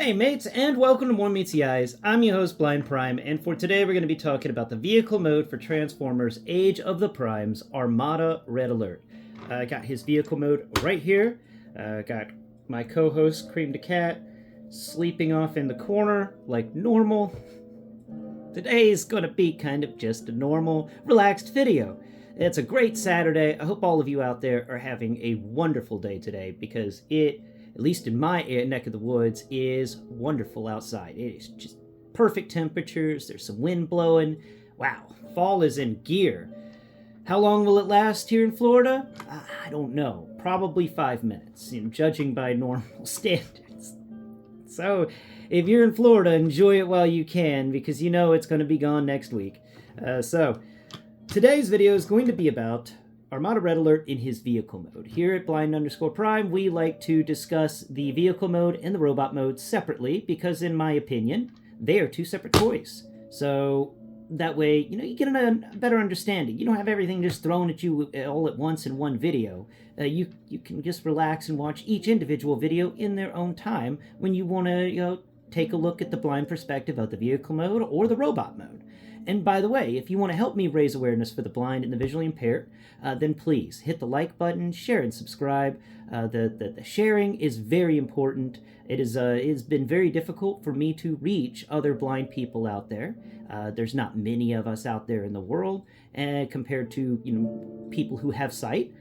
Hey mates, and welcome to More Meets the Eyes. I'm your host, Blind Prime, and for today we're going to be talking about the vehicle mode for Transformers Age of the Primes, Armada Red Alert. I got his vehicle mode right here. Got my co-host, Cream the Cat, sleeping off in the corner like normal. Today's going to be kind of just a normal, relaxed video. It's a great Saturday. I hope all of you out there are having a wonderful day today because it, at least in my neck of the woods, is wonderful outside. It is just perfect temperatures. There's some wind blowing. Wow, fall is in gear. How long will it last here in Florida? I don't know. Probably 5 minutes, judging by normal standards. So, if you're in Florida, enjoy it while you can, because you know it's going to be gone next week. Today's video is going to be about Armada Red Alert in his vehicle mode. Here at Blind_Prime, we like to discuss the vehicle mode and the robot mode separately because, in my opinion, they are two separate toys. So that way, you get a better understanding. You don't have everything just thrown at you all at once in one video. You can just relax and watch each individual video in their own time when you want to, take a look at the blind perspective of the vehicle mode or the robot mode. And by the way, if you want to help me raise awareness for the blind and the visually impaired, then please hit the like button, share and subscribe. The sharing is very important. It's been very difficult for me to reach other blind people out there. There's not many of us out there in the world compared to people who have sight.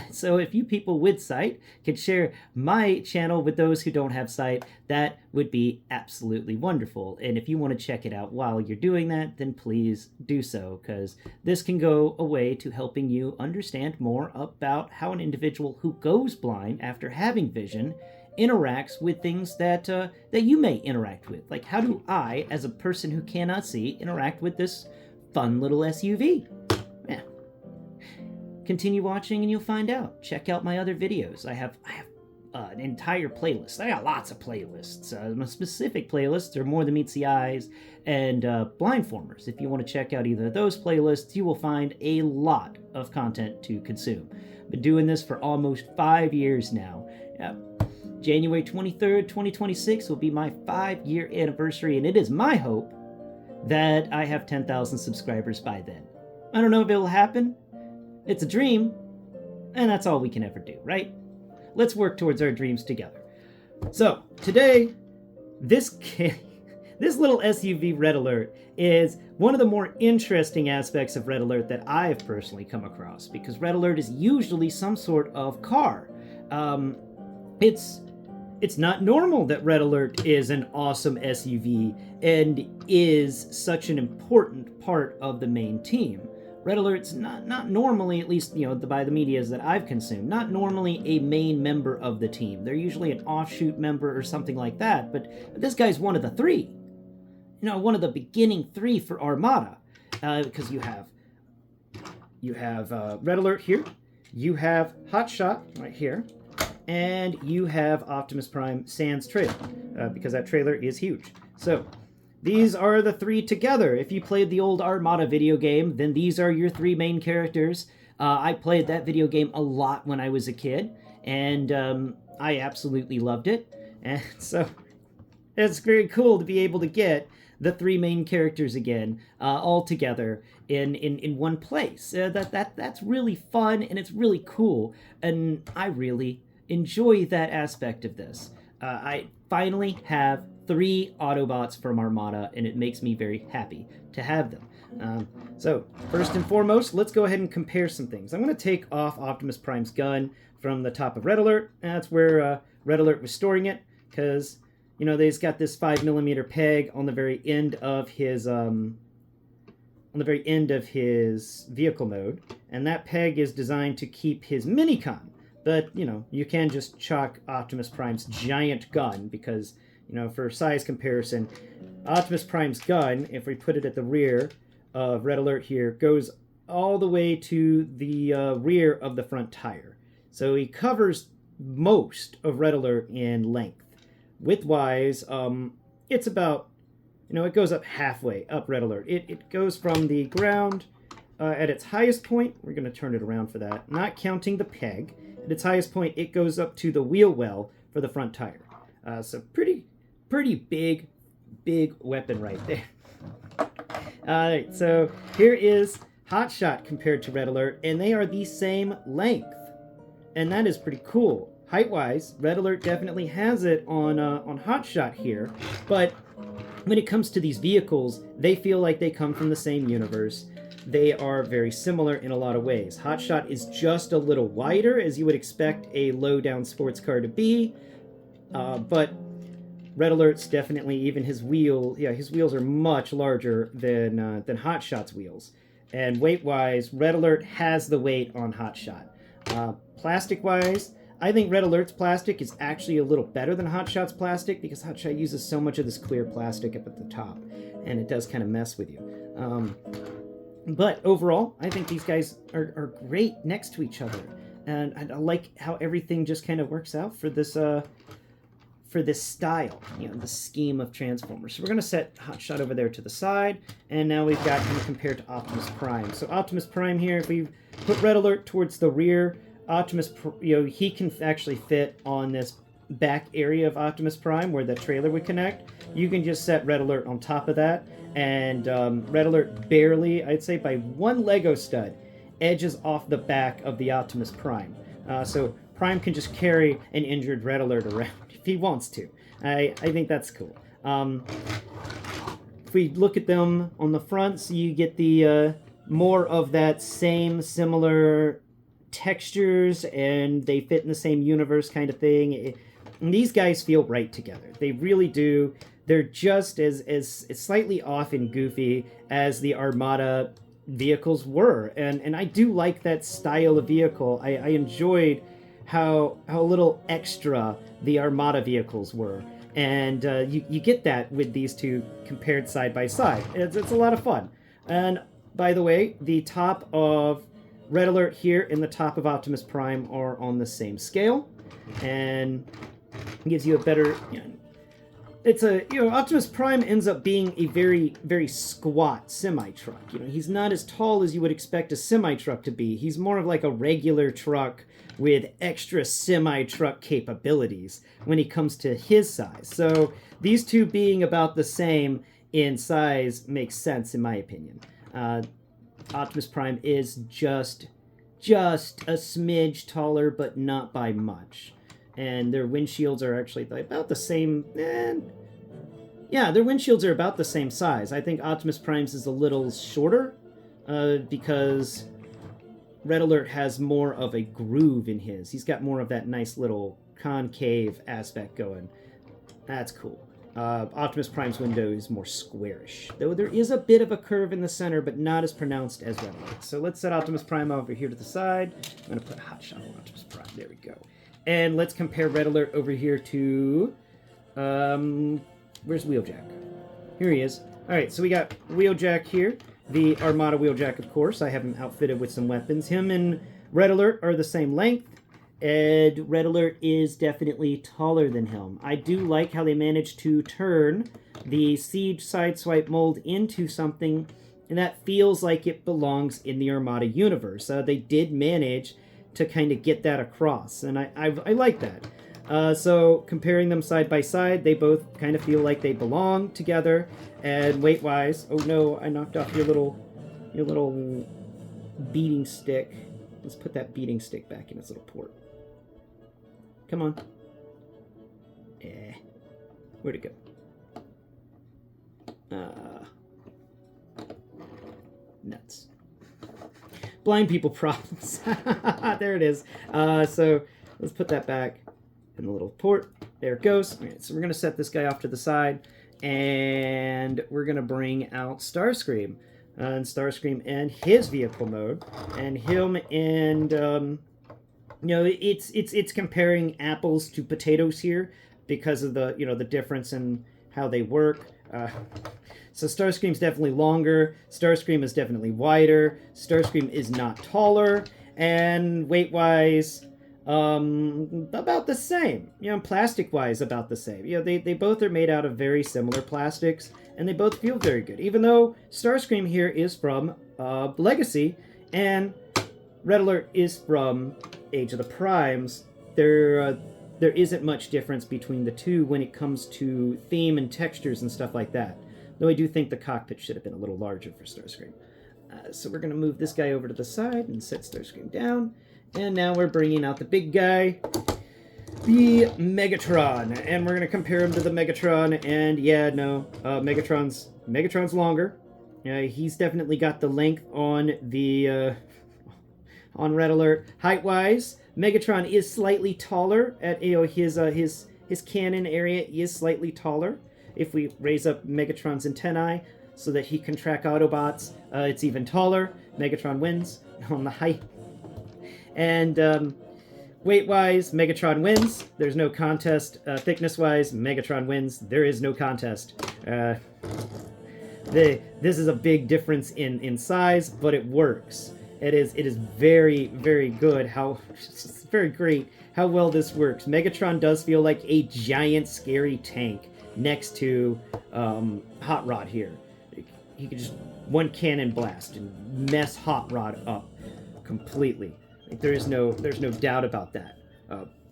So if you people with sight could share my channel with those who don't have sight, that would be absolutely wonderful. And if you want to check it out while you're doing that, then please do so, because this can go a way to helping you understand more about how an individual who goes blind after having vision interacts with things that you may interact with. Like, how do I, as a person who cannot see, interact with this fun little SUV? Yeah. Continue watching and you'll find out. Check out my other videos. I have an entire playlist. I got lots of playlists. My specific playlists are More Than Meets the Eyes and Blindformers. If you want to check out either of those playlists, you will find a lot of content to consume. Been doing this for almost 5 years now. January 23rd, 2026 will be my 5-year anniversary, and it is my hope that I have 10,000 subscribers by then. I don't know if it will happen. It's a dream, and that's all we can ever do, right? Let's work towards our dreams together. So, today, this little SUV Red Alert is one of the more interesting aspects of Red Alert that I've personally come across, because Red Alert is usually some sort of car. It's not normal that Red Alert is an awesome SUV and is such an important part of the main team. Red Alert's not normally, at least by the medias that I've consumed, not normally a main member of the team. They're usually an offshoot member or something like that, but this guy's one of the three. One of the beginning three for Armada, because you have Red Alert here, you have Hotshot right here, and you have Optimus Prime Sans trailer, because that trailer is huge. So, these are the three together. If you played the old Armada video game, then these are your three main characters. I played that video game a lot when I was a kid, and I absolutely loved it. And so, it's very cool to be able to get the three main characters again, all together in one place. That's really fun, and it's really cool, and I really enjoy that aspect of this. I finally have 3 Autobots from Armada, and it makes me very happy to have them. So, first and foremost, let's go ahead and compare some things. I'm going to take off Optimus Prime's gun from the top of Red Alert. That's where Red Alert was storing it, because, they've got this 5mm peg on the very end of his vehicle mode, and that peg is designed to keep his minicon. But, you can just chalk Optimus Prime's giant gun because, for size comparison, Optimus Prime's gun, if we put it at the rear of Red Alert here, goes all the way to the rear of the front tire. So he covers most of Red Alert in length. Width-wise, it's about, it goes up halfway up Red Alert. It goes from the ground at its highest point. We're going to turn it around for that, not counting the peg. At its highest point, it goes up to the wheel well for the front tire. So pretty pretty big weapon right there. Alright, so here is Hotshot compared to Red Alert, and they are the same length. And that is pretty cool. Height-wise, Red Alert definitely has it on Hotshot here, but when it comes to these vehicles, they feel like they come from the same universe. They are very similar in a lot of ways. Hotshot is just a little wider, as you would expect a low-down sports car to be, but Red Alert's definitely, even his wheels are much larger than Hotshot's wheels. And weight-wise, Red Alert has the weight on Hotshot. Plastic-wise, I think Red Alert's plastic is actually a little better than Hotshot's plastic, because Hotshot uses so much of this clear plastic up at the top, and it does kind of mess with you. But overall, I think these guys are great next to each other, and I like how everything just kind of works out for this style, the scheme of Transformers. So we're going to set Hotshot over there to the side, and now we've got him compared to Optimus Prime. So Optimus Prime here, if we put Red Alert towards the rear, Optimus, he can actually fit on this back area of Optimus Prime where the trailer would connect. You can just set Red Alert on top of that, and Red Alert barely, I'd say by one Lego stud, edges off the back of the Optimus Prime. So Prime can just carry an injured Red Alert around if he wants to. I think that's cool. If we look at them on the fronts, you get the more of that same similar textures, and they fit in the same universe kind of thing. And these guys feel right together. They really do. They're just as slightly off and goofy as the Armada vehicles were. And I do like that style of vehicle. I enjoyed how little extra the Armada vehicles were. And you get that with these two compared side by side. It's a lot of fun. And by the way, the top of Red Alert here and the top of Optimus Prime are on the same scale, and gives you a better, Optimus Prime ends up being a very, very squat semi-truck. He's not as tall as you would expect a semi-truck to be. He's more of like a regular truck with extra semi-truck capabilities when he comes to his size. So these two being about the same in size makes sense, in my opinion. Optimus Prime is just a smidge taller, but not by much. And their windshields are actually about the same. Yeah, their windshields are about the same size. I think Optimus Prime's is a little shorter because Red Alert has more of a groove in his. He's got more of that nice little concave aspect going. That's cool. Optimus Prime's window is more squarish, though there is a bit of a curve in the center, but not as pronounced as Red Alert. So let's set Optimus Prime over here to the side. I'm going to put Hotshot on Optimus Prime. There we go. And let's compare Red Alert over here to... where's Wheeljack? Here he is. Alright, so we got Wheeljack here. The Armada Wheeljack, of course. I have him outfitted with some weapons. Him and Red Alert are the same length. And Red Alert is definitely taller than him. I do like how they managed to turn the Siege Sideswipe mold into something that feels like it belongs in the Armada universe. They did manage to kind of get that across, and I like that. So comparing them side by side, they both kind of feel like they belong together. And weight-wise, oh no, I knocked off your little beating stick. Let's put that beating stick back in its little port. Come on. Where'd it go? Nuts. Blind people problems. There it is. So let's put that back in the little port. There it goes. All right, so we're going to set this guy off to the side, and we're going to bring out Starscream. And Starscream and his vehicle mode, and him and... it's comparing apples to potatoes here because of the the difference in how they work. So Starscream's definitely longer. Starscream is definitely wider. Starscream is not taller, and weight-wise, about the same. Plastic-wise, about the same. They both are made out of very similar plastics, and they both feel very good. Even though Starscream here is from Legacy, and Red Alert is from Age of the Primes, they're there isn't much difference between the two when it comes to theme and textures and stuff like that. Though I do think the cockpit should have been a little larger for Starscream. So we're going to move this guy over to the side and set Starscream down. And now we're bringing out the big guy, the Megatron. And we're going to compare him to the Megatron. And yeah, no, Megatron's longer. He's definitely got the length on the on Red Alert. Height-wise, Megatron is slightly taller. At his cannon area is slightly taller. If we raise up Megatron's antennae so that he can track Autobots, it's even taller. Megatron wins on the height. And weight-wise, Megatron wins. There's no contest. Thickness-wise, Megatron wins. There is no contest. This is a big difference in size, but it works. It is very, very good. It's very great how well this works. Megatron does feel like a giant, scary tank next to Hot Rod here. He could just one cannon blast and mess Hot Rod up completely. Like, there's no doubt about that.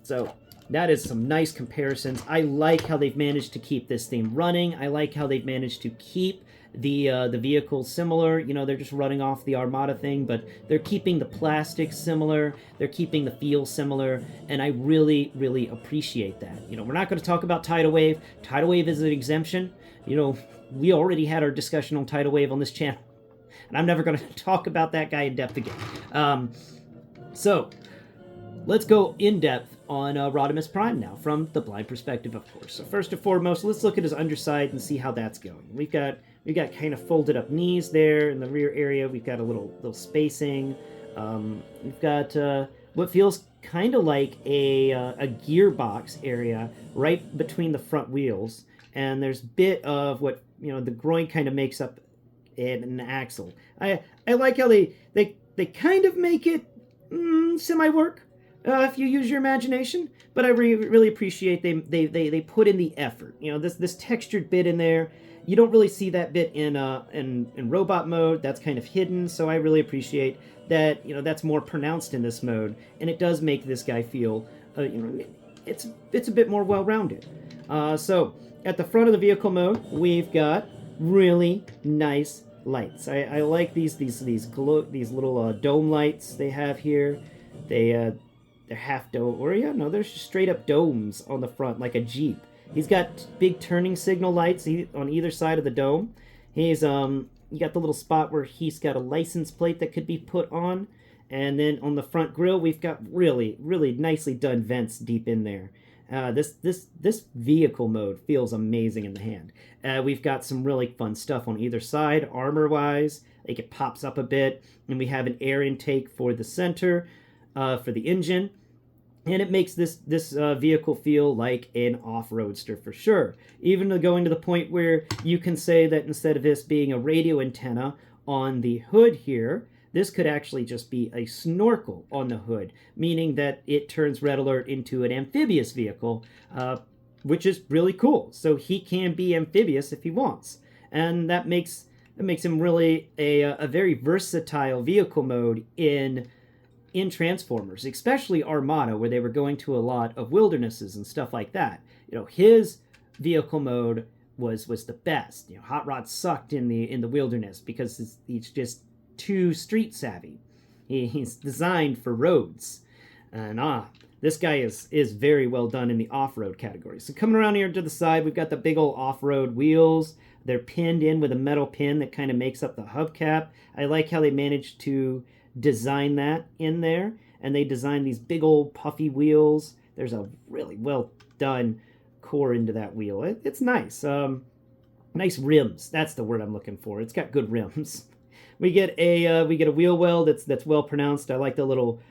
So that is some nice comparisons. I like how they've managed to keep this theme running. I like how they've managed to keep the vehicles similar. You know, they're just running off the Armada thing, but they're keeping the plastic similar. They're keeping the feel similar, and I really, really appreciate that. You know, we're not going to talk about Tidal Wave. Tidal Wave is an exemption. You know, we already had our discussion on Tidal Wave on this channel, and I'm never going to talk about that guy in depth again. So let's go in depth on Rodimus Prime now, from the blind perspective, of course. So first and foremost, let's look at his underside and see how that's going. We've got kind of folded up knees there in the rear area. We've got a little spacing. We've got what feels kind of like a gearbox area right between the front wheels, and there's a bit of what, you know, the groin kind of makes up an axle. I like how they kind of make it semi-work. If you use your imagination, but I really appreciate they put in the effort. You know, this textured bit in there, you don't really see that bit in robot mode. That's kind of hidden, so I really appreciate that. You know, that's more pronounced in this mode, and it does make this guy feel, you know, it's a bit more well-rounded. So at the front of the vehicle mode, we've got really nice lights. I like these little dome lights they have here. They're half dome, or yeah, no, they're just straight up domes on the front, like a Jeep. He's got big turning signal lights on either side of the dome. He's you got the little spot where he's got a license plate that could be put on, and then on the front grille, we've got really, really nicely done vents deep in there. This vehicle mode feels amazing in the hand. We've got some really fun stuff on either side, armor-wise. Like, it pops up a bit, and we have an air intake for the center, for the engine, and it makes this vehicle feel like an off-roadster for sure. Even going to the point where you can say that instead of this being a radio antenna on the hood here, this could actually just be a snorkel on the hood, meaning that it turns Red Alert into an amphibious vehicle, which is really cool. So he can be amphibious if he wants, and that makes him really a very versatile vehicle mode in Transformers, especially Armada, where they were going to a lot of wildernesses and stuff like that. You know, his vehicle mode was the best. You know, Hot Rod sucked in the wilderness because he's just too street savvy. He's designed for roads, and this guy is very well done in the off-road category. So coming around here to the side, we've got the big old off-road wheels. They're pinned in with a metal pin that kind of makes up the hubcap. I like how they managed to design that in there, and they designed these big old puffy wheels. There's a really well done core into that wheel. It's nice. Nice rims. That's the word I'm looking for. It's got good rims. We get a wheel well that's well pronounced. I like the little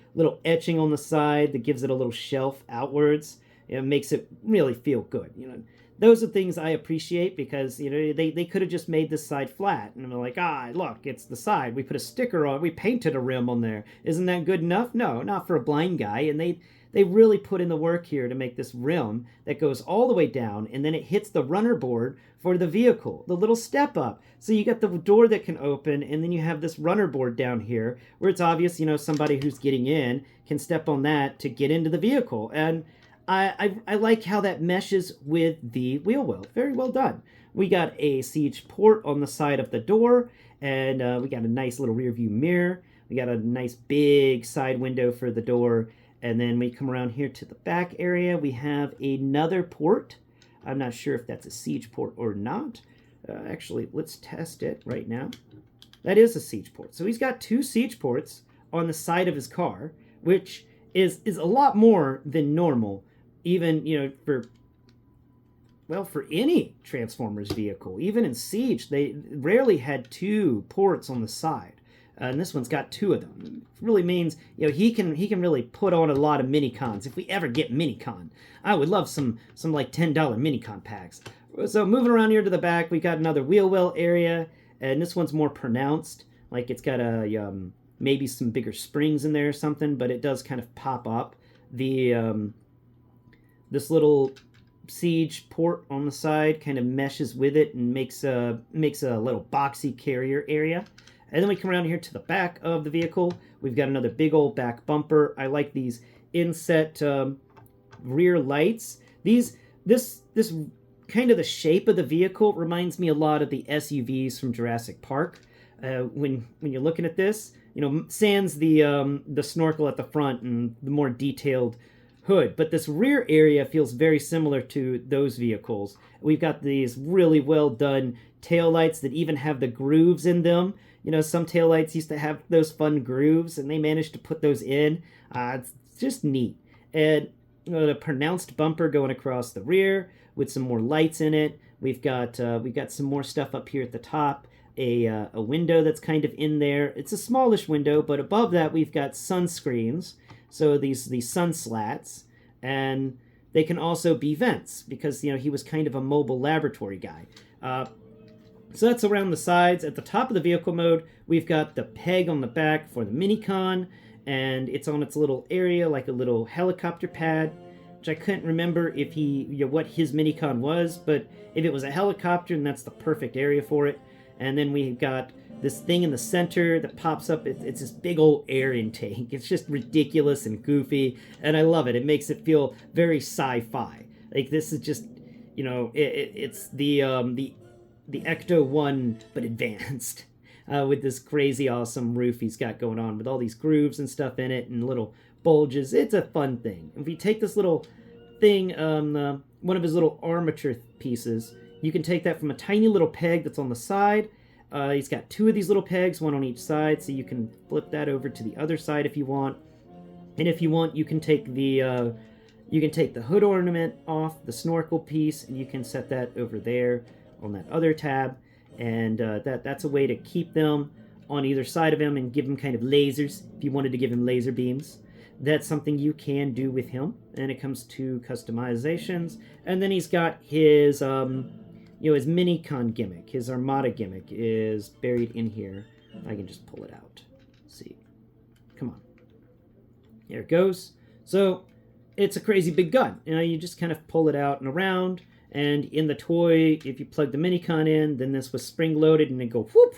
etching on the side that gives it a little shelf outwards. It makes it really feel good. You know, those are things I appreciate, because, you know, they could have just made this side flat, and they're like, look, it's the side. We put a sticker on, we painted a rim on there. Isn't that good enough? No, not for a blind guy. And they really put in the work here to make this rim that goes all the way down, and then it hits the runner board for the vehicle, the little step up. So you got the door that can open, and then you have this runner board down here where it's obvious, you know, somebody who's getting in can step on that to get into the vehicle. And I like how that meshes with the wheel well. Very well done. We got a siege port on the side of the door, and we got a nice little rear view mirror. We got a nice big side window for the door, and then we come around here to the back area. We have another port. I'm not sure if that's a siege port or not. Actually, let's test it right now. That is a siege port. So he's got 2 siege ports on the side of his car, which is a lot more than normal, even, you know, for any Transformers vehicle. Even in Siege, they rarely had 2 ports on the side. And this one's got 2 of them. It really means, you know, he can really put on a lot of minicons. If we ever get minicon, I would love some like $10 minicon packs. So moving around here to the back, we got another wheel well area, and this one's more pronounced. Like it's got a maybe some bigger springs in there or something, but it does kind of pop up. The this little siege port on the side kind of meshes with it and makes a little boxy carrier area. And then we come around here to the back of the vehicle. We've got another big old back bumper. I like these inset rear lights. This kind of the shape of the vehicle reminds me a lot of the SUVs from Jurassic Park. When you're looking at this, you know, sans the snorkel at the front and the more detailed hood, but this rear area feels very similar to those vehicles. We've got these really well done taillights that even have the grooves in them. You know, some taillights used to have those fun grooves, and they managed to put those in. It's just neat. And you know, the pronounced bumper going across the rear with some more lights in it. We've got some more stuff up here at the top. A window that's kind of in there. It's a smallish window, but above that we've got sunscreens. So these sun slats, and they can also be vents because, you know, he was kind of a mobile laboratory guy. So that's around the sides. At the top of the vehicle mode, we've got the peg on the back for the minicon, and it's on its little area like a little helicopter pad, which I couldn't remember if what his minicon was, but if it was a helicopter, then that's the perfect area for it. And then we've got this thing in the center that pops up. It's this big old air intake. It's just ridiculous and goofy, and I love it. It makes it feel very sci-fi. Like this is just, you know, it's the Ecto 1, but advanced, with this crazy awesome roof he's got going on with all these grooves and stuff in it and little bulges. It's a fun thing. If you take this little thing, one of his little armature pieces, you can take that from a tiny little peg that's on the side. He's got 2 of these little pegs, one on each side, so you can flip that over to the other side if you want. And if you want, you can take the hood ornament off, the snorkel piece, and you can set that over there on that other tab. And that's a way to keep them on either side of him and give him kind of lasers. If you wanted to give him laser beams, that's something you can do with him. And it comes to customizations. And then he's got his his minicon gimmick, his Armada gimmick is buried in here. I can just pull it out. Let's see. Come on. There it goes. So it's a crazy big gun. You know, you just kind of pull it out and around. And in the toy, if you plug the minicon in, then this was spring-loaded and it'd go whoop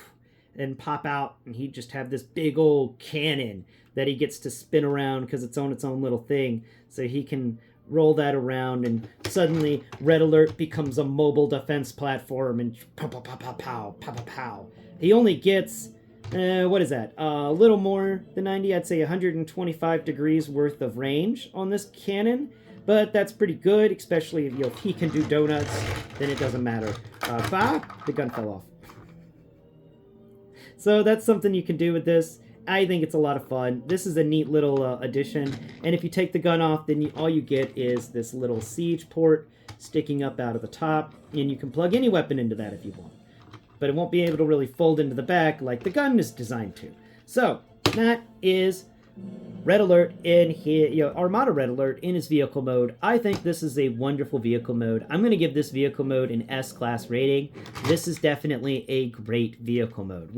and pop out. And he'd just have this big old cannon that he gets to spin around because it's on its own little thing. So he can roll that around, and suddenly Red Alert becomes a mobile defense platform, and pow, pow, pow, pow, pow, pow, pow, pow. He only gets, what is that? A little more than 90, I'd say 125 degrees worth of range on this cannon, but that's pretty good, especially if he can do donuts, then it doesn't matter. The gun fell off. So that's something you can do with this. I think it's a lot of fun. This is a neat little addition. And if you take the gun off, then all you get is this little siege port sticking up out of the top. And you can plug any weapon into that if you want. But it won't be able to really fold into the back like the gun is designed to. So that is Red Alert in his, Armada Red Alert in his vehicle mode. I think this is a wonderful vehicle mode. I'm going to give this vehicle mode an S-class rating. This is definitely a great vehicle mode.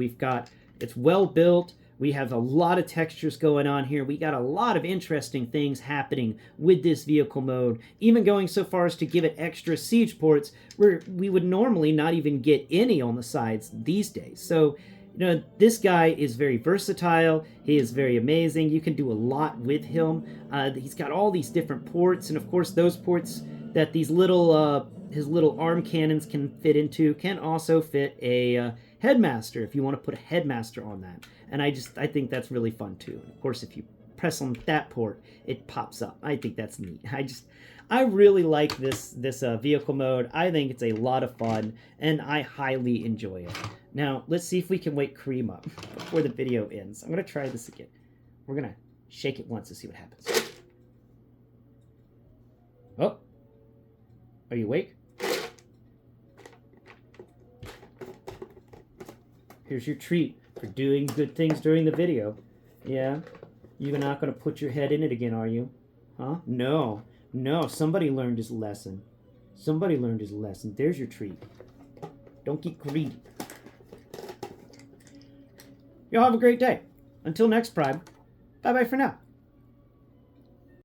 It's well built. We have a lot of textures going on here. We got a lot of interesting things happening with this vehicle mode, even going so far as to give it extra siege ports where we would normally not even get any on the sides these days. So You know, this guy is very versatile. He is very amazing. You can do a lot with him. He's got all these different ports, and of course those ports that these little his little arm cannons can fit into can also fit a headmaster if you want to put a headmaster on that. And I think that's really fun too. And of course, if you press on that port, it pops up. I think that's neat. I really like this vehicle mode. I think it's a lot of fun, and I highly enjoy it. Now, let's see if we can wake Cream up before the video ends. I'm going to try this again. We're going to shake it once to see what happens. Oh. Are you awake? Here's your treat for doing good things during the video. Yeah? You're not going to put your head in it again, are you? Huh? No. No, somebody learned his lesson. Somebody learned his lesson. There's your treat. Don't get greedy. Y'all have a great day. Until next Prime, bye-bye for now.